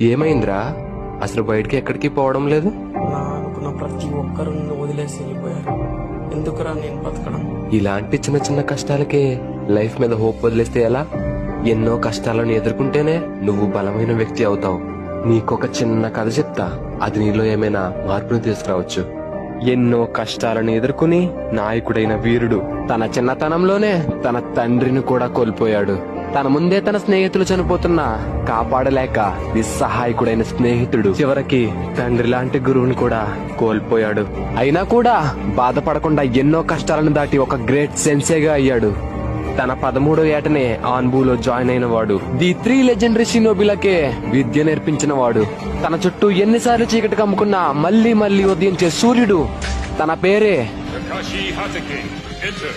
ఏమైందిరా? అసలు బయటికి ఎక్కడికి పోవడం లేదు. నా అనుకున్న ప్రతి ఒక్కరు నన్ను వదిలేసి వెళ్ళిపోయారు. ఎందుకురా నేను బతకడం? ఇలాంటి చిన్న చిన్న కష్టాలకే లైఫ్ మీద హోప్ వదిలేస్తే ఎలా? ఎన్నో కష్టాలను ఎదుర్కొంటేనే నువ్వు బలమైన వ్యక్తి అవుతావు. నీకొక చిన్న కథ చెప్తా, అది నీలో ఏమైనా మార్పును తీసుకురావచ్చు. ఎన్నో కష్టాలను ఎదుర్కొని నాయకుడైన వీరుడు తన చిన్నతనంలోనే తన తండ్రిని కూడా కోల్పోయాడు. తన ముందే తన స్నేహితులు చనిపోతున్నా కాపాడలేక నిస్సహాయకుడైన స్నేహితుడు చివరికి తండ్రి లాంటి గురువుని కూడా కోల్పోయాడు. అయినా కూడా బాధపడకుండా ఎన్నో కష్టాలను దాటి ఒక గ్రేట్ సెన్సేగా అయ్యాడు. తన 13వ ఏటనే ఆన్బూలో జాయిన్ అయిన వాడు. ది 3 లెజెండరీ షినోబిలకే విద్య నేర్పించిన వాడు. తన చుట్టూ ఎన్నిసార్లు చీకటి కమ్ముకున్నా మళ్లీ మళ్లీ ఉదయించే సూర్యుడు. తన పేరే Kakashi Hatake. Enter.